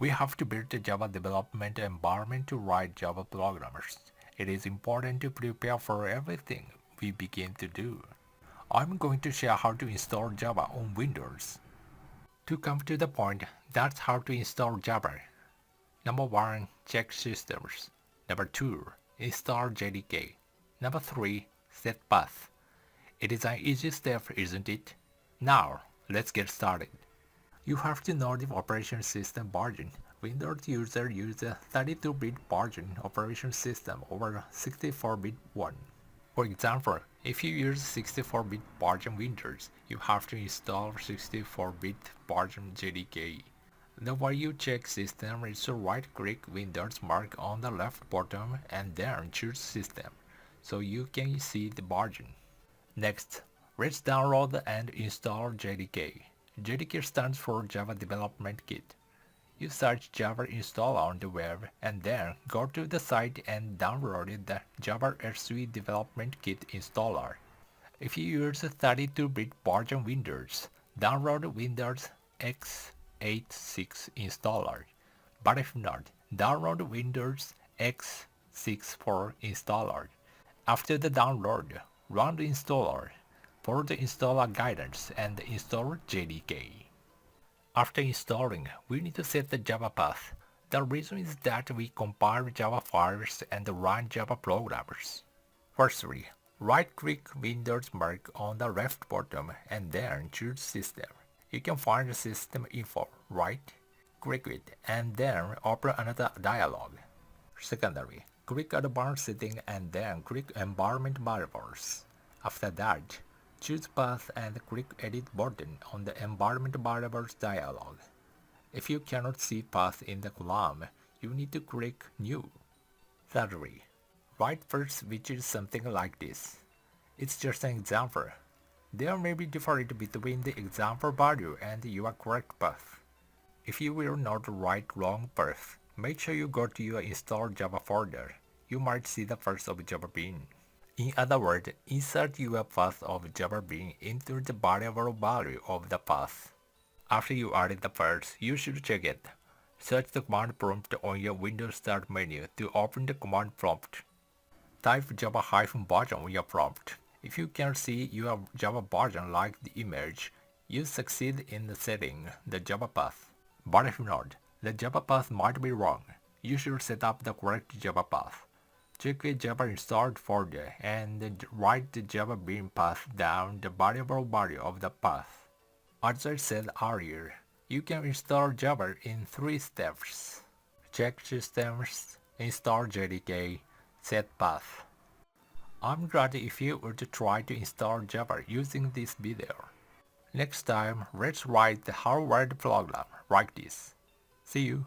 We have to build a Java development environment to write Java programmers. It is important to prepare for everything we begin to do. I'm going to share how to install Java on Windows. To come to the point, that's how to install Java. Number 1. Check systems. Number 2. Install JDK. Number 3. Set path. It is an easy step, isn't it? Now, let's get started. You have to know the operation system version. Windows users use a 32-bit version operation system over 64-bit one. For example, if you use 64-bit version Windows, you have to install 64-bit version JDK. The way you check system is to right-click Windows mark on the left bottom and then choose System, so you can see the version. Next, let's download and install JDK. JDK stands for Java Development Kit. You search Java installer on the web and then go to the site and download the Java SE Development Kit installer. If you use 32-bit version Windows, download Windows x86 installer. But if not, download Windows x64 installer. After the download, run the installer, follow the installer guidance and install JDK. After installing, we need to set the Java path. The reason is that we compile Java files and run Java programs. Firstly, right-click Windows mark on the left bottom and then choose System. You can find System Info, right? Click it and then open another dialog. Secondly, click Advanced Setting and then click Environment Variables. After that, choose Path and click Edit button on the Environment Variables dialog. If you cannot see path in the column, you need to click New. Thirdly, write first, which is something like this. It's just an example. There may be difference between the example value and your correct path. If you will not write wrong path, make sure you go to your installed Java folder. You might see the path of Java Bean. In other words, insert your path of Java Bean into the variable value of the path. After you added the path, you should check it. Search the command prompt on your Windows Start menu to open the command prompt. Type Java-version on your prompt. If you can see your Java version like the image, you succeed in setting the Java path. But if not, the Java path might be wrong. You should set up the correct Java path. Check the Java installed folder and write the Java Bean path down the variable value of the path. As I said earlier, you can install Java in 3 steps. Check systems, install JDK, set path. I'm glad if you would try to install Java using this video. Next time, let's write the Hello World program like this. See you.